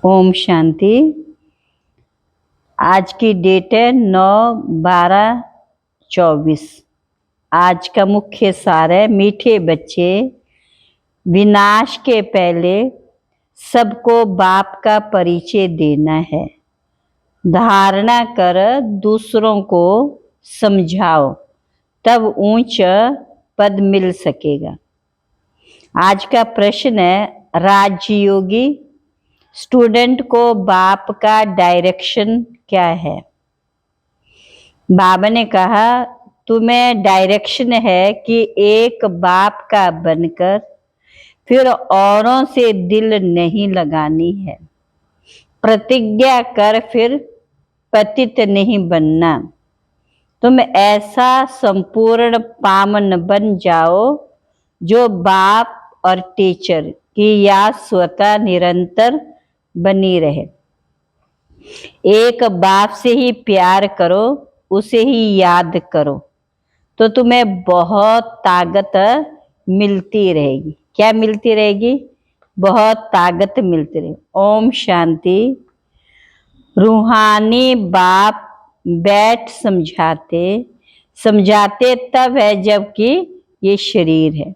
ओम शांति। आज की डेट है 9/12/24। आज का मुख्य सार है, मीठे बच्चे, विनाश के पहले सबको बाप का परिचय देना है। धारणा कर दूसरों को समझाओ, तब ऊंच पद मिल सकेगा। आज का प्रश्न है, राजयोगी स्टूडेंट को बाप का डायरेक्शन क्या है। बाबा ने कहा, तुम्हें डायरेक्शन है कि एक बाप का बनकर फिर औरों से दिल नहीं लगानी है। प्रतिज्ञा कर फिर पतित नहीं बनना। तुम ऐसा संपूर्ण पावन बन जाओ जो बाप और टीचर की याद स्वतः निरंतर बनी रहे। एक बाप से ही प्यार करो, उसे ही याद करो, तो तुम्हें बहुत ताकत मिलती रहेगी। क्या मिलती रहेगी? बहुत ताकत मिलती रहेगी। ओम शांति। रूहानी बाप बैठ समझाते तब है जबकि ये शरीर है।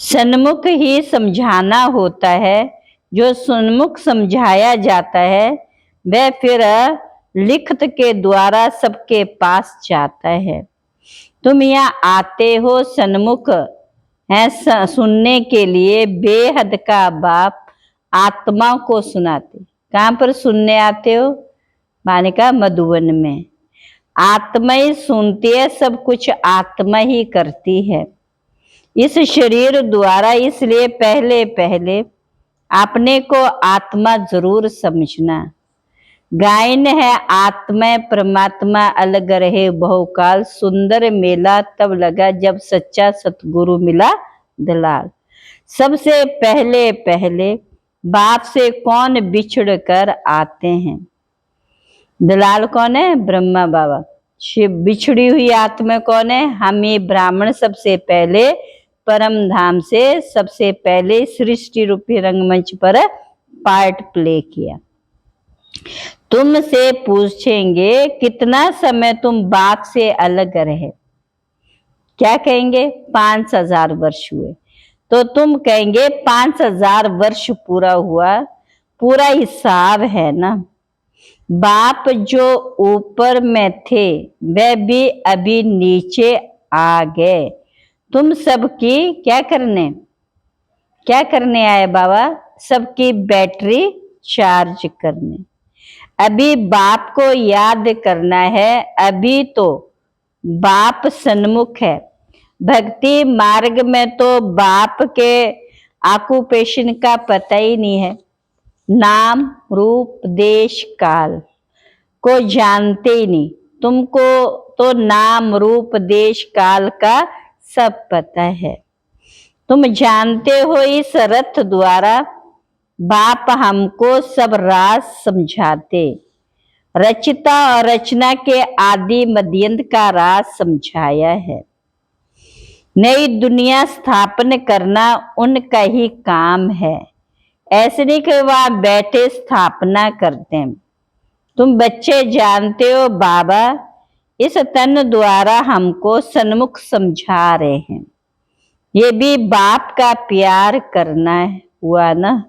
सन्मुख ही समझाना होता है। जो सन्मुख समझाया जाता है वह फिर लिखित के द्वारा सबके पास जाता है। तुम यहाँ आते हो सन्मुख है सुनने के लिए। बेहद का बाप आत्मा को सुनाते। कहाँ पर सुनने आते हो? माने का मधुवन में। आत्मा ही सुनती है, सब कुछ आत्मा ही करती है इस शरीर द्वारा। इसलिए पहले पहले अपने को आत्मा जरूर समझना। गायन है, आत्मा परमात्मा अलग रहे बहुकाल। सुंदर मेला तब लगा जब सच्चा सतगुरु मिला दलाल। सबसे पहले पहले बाप से कौन बिछड़ कर आते हैं? दलाल कौन है? ब्रह्मा बाबा। बिछड़ी हुई आत्मा कौन है? हम ये ब्राह्मण सबसे पहले परम धाम से सबसे पहले सृष्टि रूपी रंगमंच पर पार्ट प्ले किया। तुमसे पूछेंगे कितना समय तुम बाप से अलग रहे। क्या कहेंगे? 5000 वर्ष हुए। तो तुम कहेंगे 5000 वर्ष पूरा हुआ। पूरा हिसाब है ना। बाप जो ऊपर में थे वह भी अभी नीचे आ गए। तुम सबकी क्या करने आए बाबा? सबकी बैटरी चार्ज करने। अभी बाप को याद करना है। अभी तो बाप सन्मुख है। भक्ति मार्ग में तो बाप के ऑक्यूपेशन का पता ही नहीं है। नाम रूप देश काल को जानते ही नहीं। तुमको तो नाम रूप देश काल का सब पता है। तुम जानते हो इस रथ द्वारा बाप हमको सब राज समझाते। रचिता और रचना के आदि मध्यंत का राज समझाया है। नई दुनिया स्थापन करना उनका ही काम है। ऐसे नहीं कि वहां बैठे स्थापना करते हैं। तुम बच्चे जानते हो बाबा इस तन द्वारा हमको सन्मुख समझा रहे हैं। ये भी बाप का प्यार करना हुआ ना।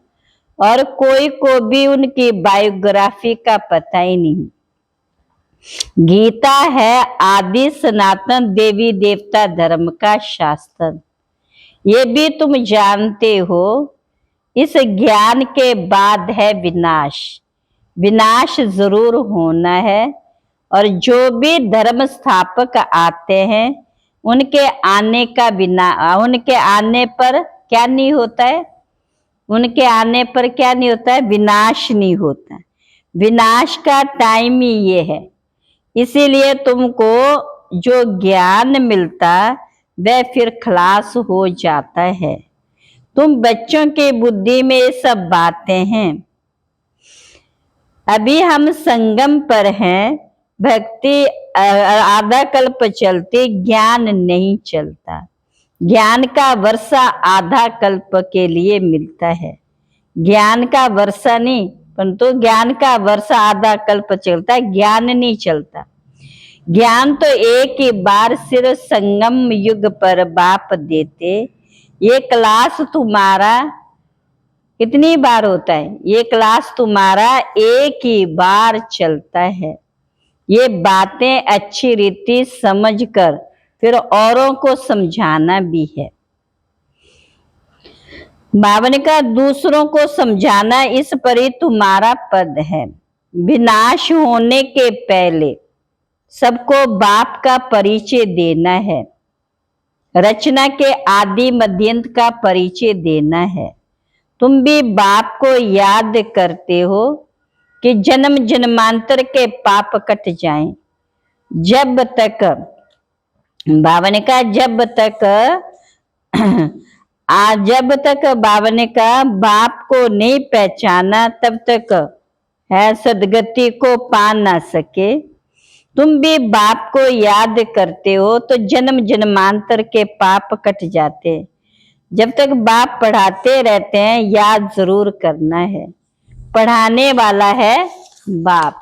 और कोई को भी उनकी बायोग्राफी का पता ही नहीं। गीता है आदि सनातन देवी देवता धर्म का शास्त्र। ये भी तुम जानते हो। इस ज्ञान के बाद है विनाश। विनाश जरूर होना है। और जो भी धर्म स्थापक आते हैं उनके आने पर क्या नहीं होता है? उनके आने पर क्या नहीं होता है? विनाश नहीं होता। विनाश का टाइम ही ये है। इसीलिए तुमको जो ज्ञान मिलता वह फिर खलास हो जाता है। तुम बच्चों की बुद्धि में ये सब बातें हैं। अभी हम संगम पर हैं। भक्ति आधा कल्प चलती, ज्ञान नहीं चलता। ज्ञान का वर्षा आधा कल्प के लिए मिलता है। ज्ञान का वर्षा नहीं, परंतु ज्ञान का वर्षा आधा कल्प चलता है, ज्ञान नहीं चलता। ज्ञान तो एक ही बार सिर्फ संगम युग पर बाप देते। ये क्लास तुम्हारा कितनी बार होता है? ये क्लास तुम्हारा एक ही बार चलता है। ये बातें अच्छी रीति समझकर फिर औरों को समझाना भी है। बाबा ने कहा दूसरों को समझाना इस पर ही तुम्हारा पद है। विनाश होने के पहले सबको बाप का परिचय देना है, रचना के आदि मध्यंत का परिचय देना है। तुम भी बाप को याद करते हो कि जन्म जन्मांतर के पाप कट जाएं। जब तक बाबा ने कहा जब तक बाबा ने कहा बाप को नहीं पहचाना तब तक है सदगति को पा ना सके। तुम भी बाप को याद करते हो तो जन्म जन्मांतर के पाप कट जाते। जब तक बाप पढ़ाते रहते हैं याद जरूर करना है, पढ़ाने वाला है बाप।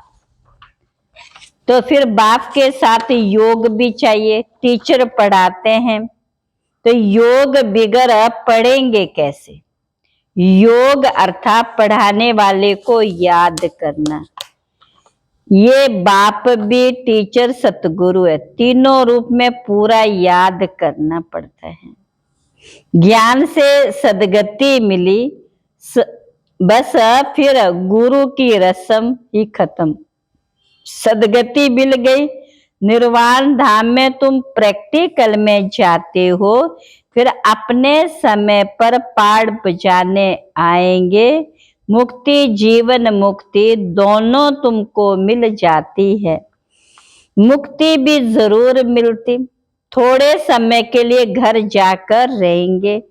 तो फिर बाप के साथ योग भी चाहिए। टीचर पढ़ाते हैं तो योग बिगर पढ़ेंगे कैसे? योग अर्थात पढ़ाने वाले को याद करना। ये बाप भी टीचर सतगुरु है, तीनों रूप में पूरा याद करना पड़ता है। ज्ञान से सदगति मिली, बस फिर गुरु की रस्म ही खत्म। सदगति मिल गई, निर्वाण धाम में तुम प्रैक्टिकल में जाते हो, फिर अपने समय पर पाड़ बजाने आएंगे। मुक्ति जीवन मुक्ति दोनों तुमको मिल जाती है। मुक्ति भी जरूर मिलती, थोड़े समय के लिए घर जाकर रहेंगे,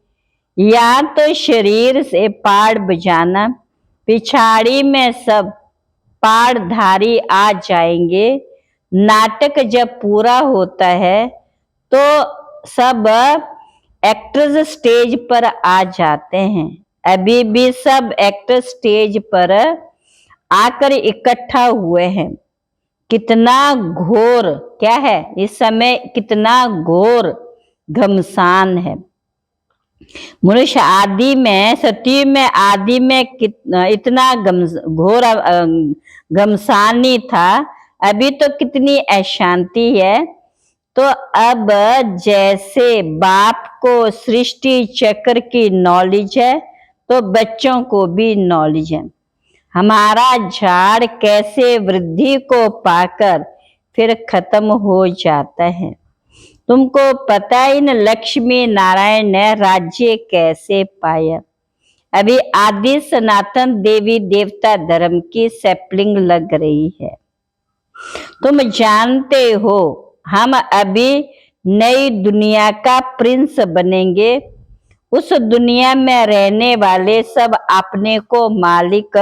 या तो शरीर से पाड़ बजाना, पिछाड़ी में सब पाड़धारी आ जाएंगे। नाटक जब पूरा होता है तो सब एक्टर्स स्टेज पर आ जाते हैं। अभी भी सब एक्टर स्टेज पर आकर इकट्ठा हुए हैं। कितना घोर क्या है इस समय, कितना घोर घमसान है। मनुष्य आदि में सती में आदि में इतना घोर घमसानी था, अभी तो कितनी अशांति है। तो अब जैसे बाप को सृष्टि चक्र की नॉलेज है तो बच्चों को भी नॉलेज है। हमारा झाड़ कैसे वृद्धि को पाकर फिर खत्म हो जाता है। तुमको पता इन लक्ष्मी नारायण ने राज्य कैसे पाया। अभी आदि सनातन देवी देवता धर्म की सैपलिंग लग रही है। तुम जानते हो हम अभी नई दुनिया का प्रिंस बनेंगे। उस दुनिया में रहने वाले सब अपने को मालिक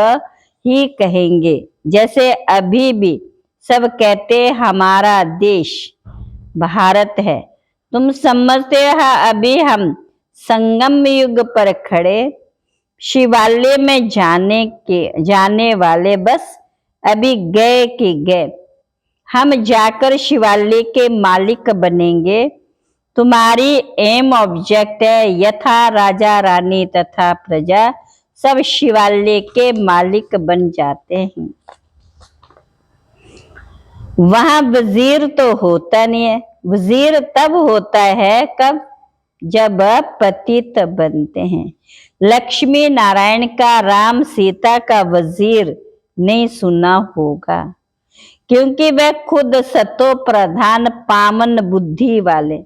ही कहेंगे। जैसे अभी भी सब कहते हमारा देश भारत है। तुम समझते हो अभी हम संगम युग पर खड़े, शिवालय में जाने वाले बस अभी गए कि गए। हम जाकर शिवालय के मालिक बनेंगे। तुम्हारी एम ऑब्जेक्ट है यथा राजा रानी तथा प्रजा, सब शिवालय के मालिक बन जाते हैं। वहां वजीर तो होता नहीं है। वजीर तब होता है कब, जब पतित बनते हैं। लक्ष्मी नारायण का राम सीता का वजीर नहीं सुना होगा, क्योंकि वह खुद सतो प्रधान पावन बुद्धि वाले।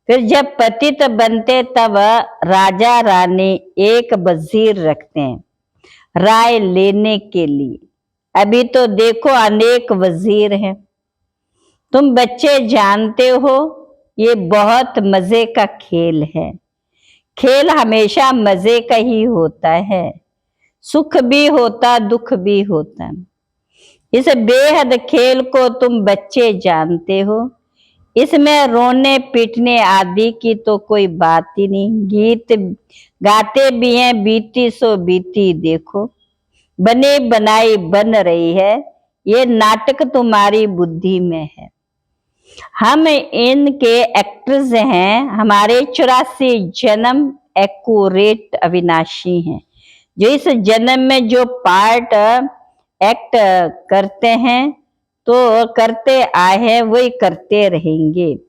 फिर जब पतित बनते तब राजा रानी एक वजीर रखते हैं राय लेने के लिए। अभी तो देखो अनेक वजीर हैं। तुम बच्चे जानते हो ये बहुत मजे का खेल है। खेल हमेशा मजे का ही होता है, सुख भी होता दुख भी होता। इस बेहद खेल को तुम बच्चे जानते हो। इसमें रोने पीटने आदि की तो कोई बात ही नहीं। गीत गाते भी हैं, बीती सो बीती देखो, बने बनाई बन रही है, ये नाटक तुम्हारी बुद्धि में है। हम इनके एक्टर्स हैं, हमारे 84 जन्म एक्यूरेट अविनाशी हैं। जो इस जन्म में जो पार्ट एक्ट करते हैं तो करते आए हैं, वही करते रहेंगे।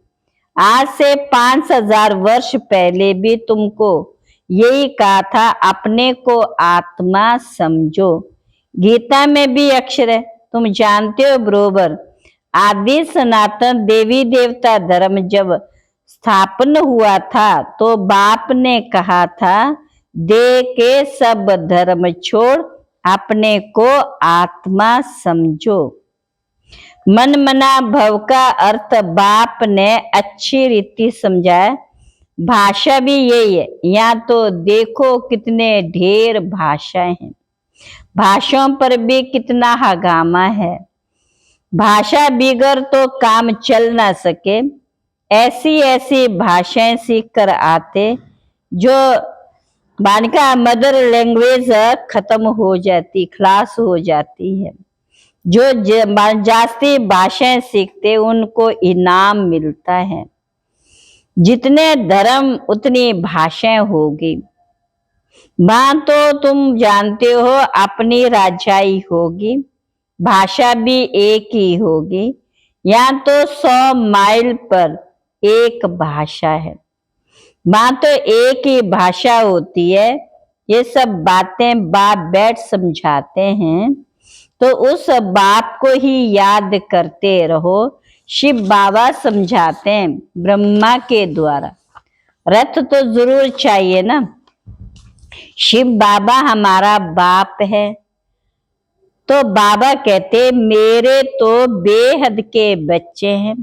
आज से 5000 वर्ष पहले भी तुमको यही कहा था, अपने को आत्मा समझो। गीता में भी अक्षर है, तुम जानते हो बरोबर। आदि सनातन देवी देवता धर्म जब स्थापन हुआ था तो बाप ने कहा था, दे के सब धर्म छोड़, अपने को आत्मा समझो। मन मना भव का अर्थ बाप ने अच्छी रीति समझाया। भाषा भी यही है। यहाँ तो देखो कितने ढेर भाषाएं हैं, भाषाओं पर भी कितना हगामा है। भाषा बिगर तो काम चल ना सके। ऐसी ऐसी भाषाएं सीख कर आते जो बालिका मदर लैंग्वेज खत्म हो जाती, क्लास हो जाती है। जो जास्ती भाषाएं सीखते उनको इनाम मिलता है। जितने धर्म उतनी भाषाएं होगी। वहां तो तुम जानते हो अपनी राजाई होगी, भाषा भी एक ही होगी। यहाँ तो 100 माइल पर एक भाषा है, वहां तो एक ही भाषा होती है। ये सब बातें बाप बैठ समझाते हैं, तो उस बाप को ही याद करते रहो। शिव बाबा समझाते हैं ब्रह्मा के द्वारा। रथ तो जरूर चाहिए ना। शिव बाबा हमारा बाप है, तो बाबा कहते मेरे तो बेहद के बच्चे हैं,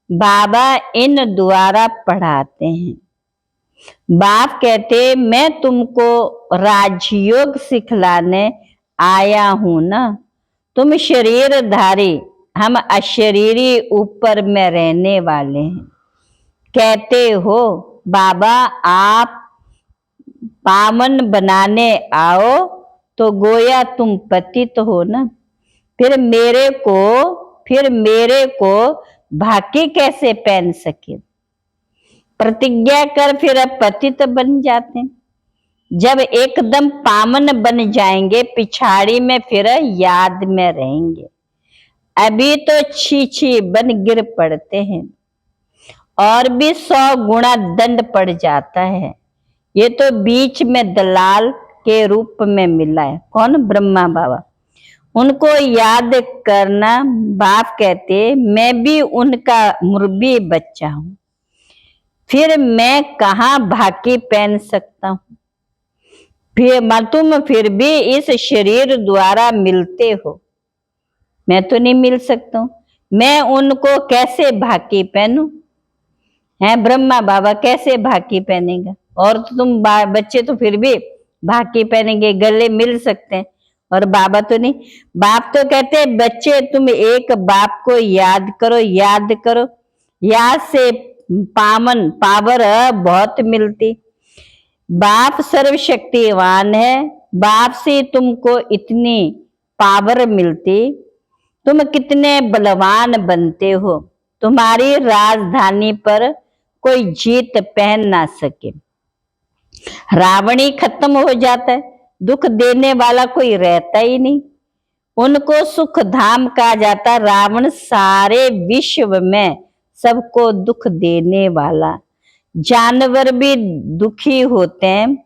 बाबा इन द्वारा पढ़ाते हैं। बाप कहते मैं तुमको राजयोग सिखलाने आया हूं ना। तुम शरीरधारी, हम अशरीरी ऊपर में रहने वाले हैं। कहते हो बाबा आप पावन बनाने आओ, तो गोया तुम पतित हो ना। फिर मेरे को भाकी कैसे पहन सके। प्रतिज्ञा कर फिर अब पतित बन जाते हैं। जब एकदम पावन बन जाएंगे पिछाड़ी में फिर याद में रहेंगे। अभी तो छी छी बन गिर पड़ते हैं और भी 100 गुना दंड पड़ जाता है। ये तो बीच में दलाल के रूप में मिला है। कौन? ब्रह्मा बाबा। उनको याद करना। बाप कहते मैं भी उनका मुर्बी बच्चा हूं, फिर मैं कहाँ भाकी पहन सकता हूं। तुम फिर भी इस शरीर द्वारा मिलते हो, मैं तो नहीं मिल सकता हूं। मैं उनको कैसे भाकी पहनूं? है ब्रह्मा बाबा कैसे भाकी पहनेगा? और तो तुम बच्चे तो फिर भी भाकी पहनेंगे, गले मिल सकते हैं, और बाबा तो नहीं। बाप तो कहते हैं बच्चे तुम एक बाप को याद करो, याद करो। याद से पावर बहुत मिलती। बाप सर्वशक्तिवान है, बाप से तुमको इतनी पावर मिलती। तुम कितने बलवान बनते हो, तुम्हारी राजधानी पर कोई जीत पहन ना सके। रावण ही खत्म हो जाता है, दुख देने वाला कोई रहता ही नहीं। उनको सुख धाम कहा जाता। रावण सारे विश्व में सबको दुख देने वाला। जानवर भी दुखी होते हैं,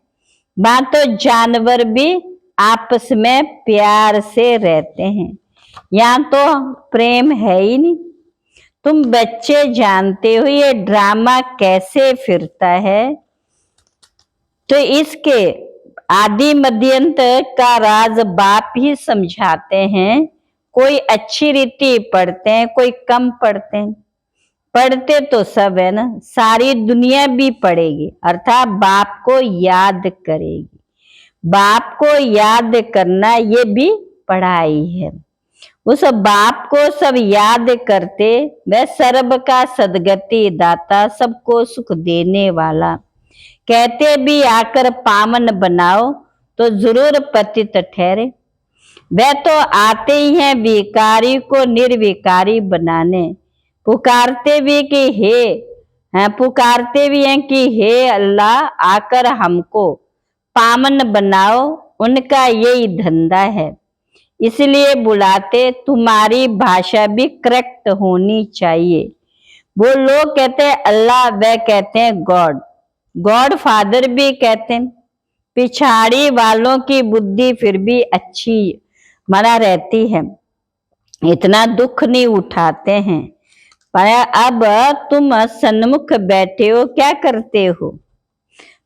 वहां तो जानवर भी आपस में प्यार से रहते हैं। यहाँ तो प्रेम है ही नहीं। तुम बच्चे जानते हो ये ड्रामा कैसे फिरता है, तो इसके आदि मध्यंत का राज बाप ही समझाते हैं। कोई अच्छी रीति पढ़ते हैं, कोई कम पढ़ते हैं। पढ़ते तो सब है ना, सारी दुनिया भी पढ़ेगी, अर्थात बाप को याद करेगी। बाप को याद करना ये भी पढ़ाई है। उस बाप को सब याद करते, वह सर्व का सदगति दाता, सबको सुख देने वाला। कहते भी आकर पावन बनाओ तो जरूर पतित ठहरे। वह तो आते ही हैं विकारी को निर्विकारी बनाने। पुकारते भी कि पुकारते भी हैं कि हे अल्लाह आकर हमको पावन बनाओ, उनका यही धंधा है, इसलिए बुलाते। तुम्हारी भाषा भी करेक्ट होनी चाहिए। वो लोग कहते हैं अल्लाह, वह कहते हैं गॉड, गॉड फादर भी कहते हैं। पिछाड़ी वालों की बुद्धि फिर भी अच्छी मना रहती है, इतना दुख नहीं उठाते हैं। पर अब तुम सन्मुख बैठे हो, क्या करते हो?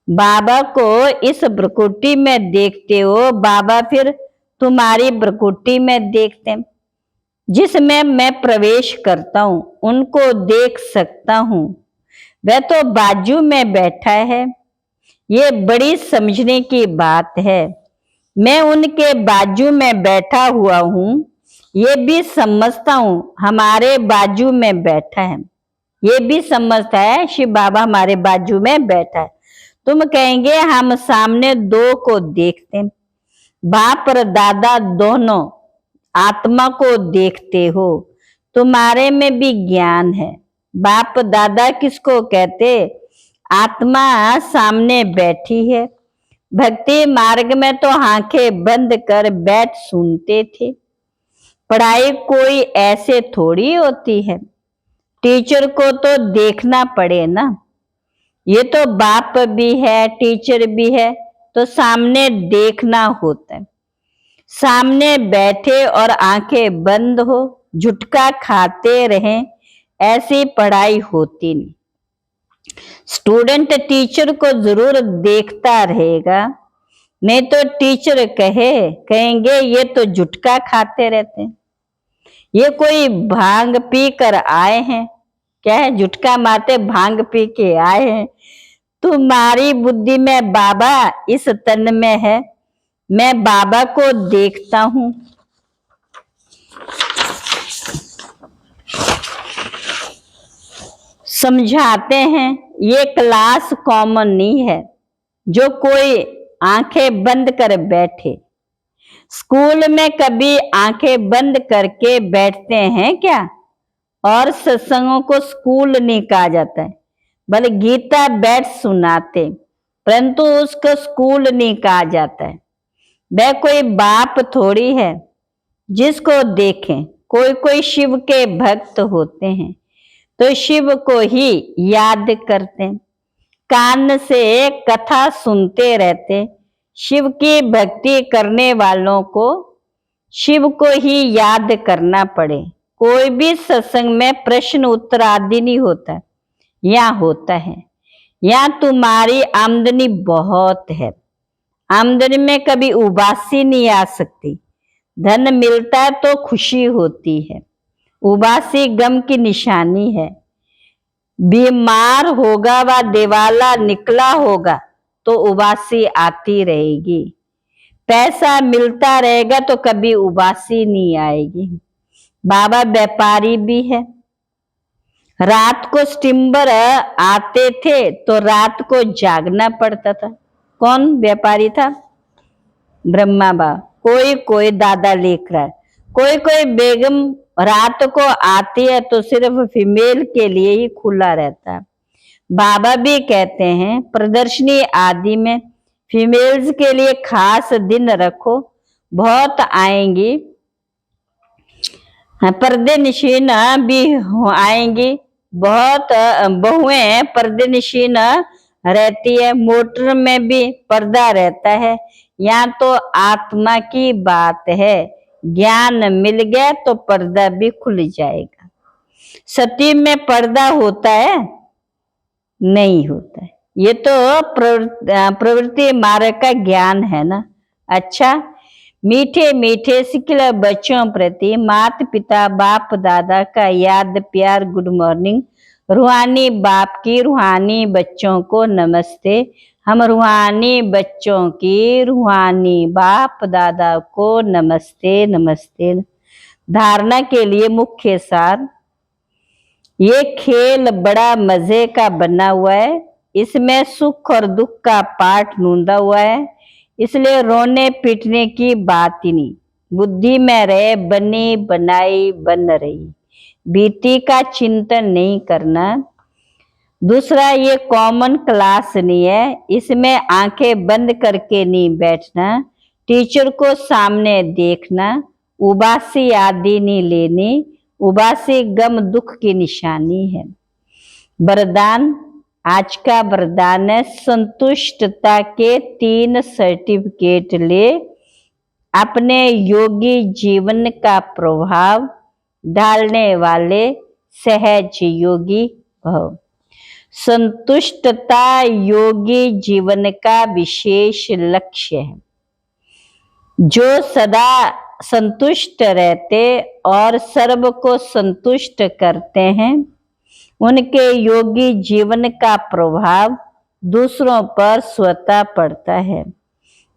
बाबा को इस भ्रकुटी में देखते हो, बाबा फिर तुम्हारी भ्रकुटी में देखते हैं। जिसमें मैं प्रवेश करता हूं उनको देख सकता हूं, वह तो बाजू में बैठा है। ये बड़ी समझने की बात है। मैं उनके बाजू में बैठा हुआ हूं, ये भी समझता हूं हमारे बाजू में बैठा है। ये भी समझता है शिव बाबा हमारे बाजू में बैठा है। तुम कहेंगे हम सामने दो को देखते हैं, बाप और दादा दोनों आत्मा को देखते हो। तुम्हारे में भी ज्ञान है। बाप दादा किसको कहते? आत्मा सामने बैठी है। भक्ति मार्ग में तो आंखें बंद कर बैठ सुनते थे। पढ़ाई कोई ऐसे थोड़ी होती है, टीचर को तो देखना पड़े ना। ये तो बाप भी है टीचर भी है, तो सामने देखना होता है। सामने बैठे और आंखें बंद हो, झुटका खाते रहें, ऐसी पढ़ाई होती नहीं। स्टूडेंट टीचर को जरूर देखता रहेगा, नहीं तो टीचर कहेंगे ये तो झुटका खाते रहते हैं, ये कोई भांग पी कर आए हैं। क्या है? झुटका मारते भांग पी के आए हैं। तुम्हारी बुद्धि में बाबा इस तन में है, मैं बाबा को देखता हूं। समझाते हैं ये क्लास कॉमन नहीं है जो कोई आंखें बंद कर बैठे। स्कूल में कभी आंखें बंद करके बैठते हैं क्या? और सत्संगों को स्कूल नहीं कहा जाता है, बल्कि गीता बैठ सुनाते, परंतु उसको स्कूल नहीं कहा जाता है। वह कोई बाप थोड़ी है जिसको देखें। कोई कोई शिव के भक्त होते हैं तो शिव को ही याद करते हैं, कान से कथा सुनते रहते। शिव की भक्ति करने वालों को शिव को ही याद करना पड़े। कोई भी सत्संग में प्रश्न उत्तर आदि नहीं होता, यहाँ होता है। यहाँ तुम्हारी आमदनी बहुत है, आमदनी में कभी उबासी नहीं आ सकती। धन मिलता है तो खुशी होती है, उबासी गम की निशानी है। बीमार होगा व दिवाला निकला होगा तो उबासी आती रहेगी। पैसा मिलता रहेगा तो कभी उबासी नहीं आएगी। बाबा व्यापारी भी है। रात को स्टिम्बर आते थे तो रात को जागना पड़ता था। कौन व्यापारी था? ब्रह्मा बाबा। कोई कोई दादा लिख रहा है, कोई कोई बेगम रात को आती है तो सिर्फ फीमेल के लिए ही खुला रहता है। बाबा भी कहते हैं प्रदर्शनी आदि में फीमेल्स के लिए खास दिन रखो, बहुत आएंगी। पर्दे निशीन भी आएंगी, बहुत बहुएं पर्दे निशीन रहती है। मोटर में भी पर्दा रहता है। यहाँ तो आत्मा की बात है, ज्ञान मिल गया तो पर्दा भी खुल जाएगा। सती में पर्दा होता है? नहीं होता है। ये तो प्रवृत्ति मार्ग का ज्ञान है ना। अच्छा, मीठे मीठे सिखिल बच्चों प्रति माता पिता बाप दादा का याद प्यार गुड मॉर्निंग। रूहानी बाप की रूहानी बच्चों को नमस्ते। हम रूहानी बच्चों की रूहानी बाप दादा को नमस्ते नमस्ते। धारणा के लिए मुख्य सार। ये खेल बड़ा मजे का बना हुआ है, इसमें सुख और दुख का पाठ नूंदा हुआ है, इसलिए रोने पीटने की बात ही नहीं। बुद्धि में रहे बनी बनाई बन रही, बीती का चिंतन नहीं करना। दूसरा, ये कॉमन क्लास नहीं है, इसमें आंखें बंद करके नहीं बैठना, टीचर को सामने देखना, उबासी आदि नहीं लेनी, उबासी गम दुख की निशानी है। वरदान, आज का वरदान है संतुष्टता के 3 सर्टिफिकेट ले, अपने योगी जीवन का प्रभाव डालने वाले सहज योगी भव। संतुष्टता योगी जीवन का विशेष लक्ष्य है। जो सदा संतुष्ट रहते और सर्व को संतुष्ट करते हैं, उनके योगी जीवन का प्रभाव दूसरों पर स्वतः पड़ता है।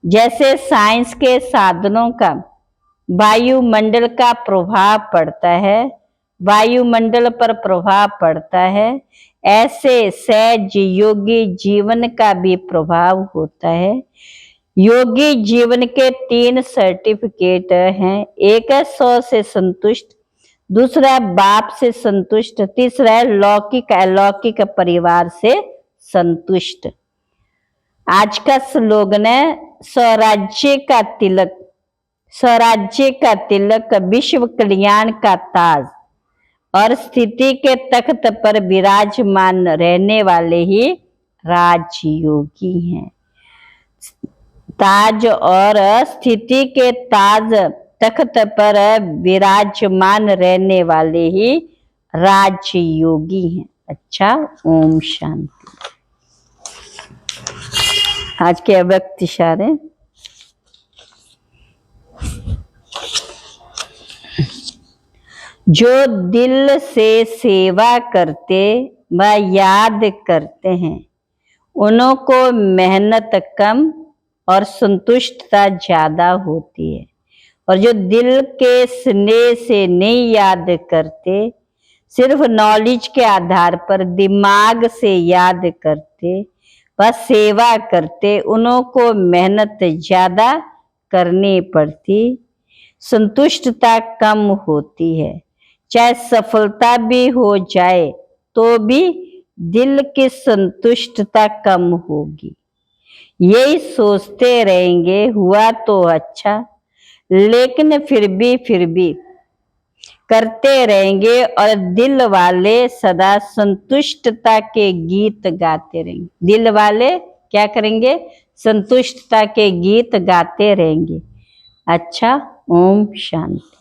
जैसे साइंस के साधनों का वायुमंडल का प्रभाव पड़ता है, वायुमंडल पर प्रभाव पड़ता है, ऐसे सहज योगी जीवन का भी प्रभाव होता है। योगी जीवन के 3 सर्टिफिकेट हैं। एक है 100 से संतुष्ट, दूसरा है बाप से संतुष्ट, तीसरा है लौकिक अलौकिक परिवार से संतुष्ट। आज का स्लोगन है स्वराज्य का तिलक, स्वराज्य का तिलक विश्व कल्याण का ताज, और स्थिति के तख्त पर विराजमान रहने वाले ही राजयोगी हैं। ताज और स्थिति के ताज तख्त पर विराजमान रहने वाले ही राजयोगी हैं। अच्छा, ओम शांति। आज के अव्यक्त इशारे। जो दिल से सेवा करते व याद करते हैं, उन्हों को मेहनत कम और संतुष्टता ज्यादा होती है। और जो दिल के स्नेह से नहीं याद करते, सिर्फ नॉलेज के आधार पर दिमाग से याद करते व सेवा करते, उन्हों को मेहनत ज्यादा करनी पड़ती, संतुष्टता कम होती है। चाहे सफलता भी हो जाए तो भी दिल की संतुष्टता कम होगी। यही सोचते रहेंगे हुआ तो अच्छा, लेकिन फिर भी करते रहेंगे और दिल वाले सदा संतुष्टता के गीत गाते रहेंगे। दिल वाले क्या करेंगे? संतुष्टता के गीत गाते रहेंगे। अच्छा, ओम शांति।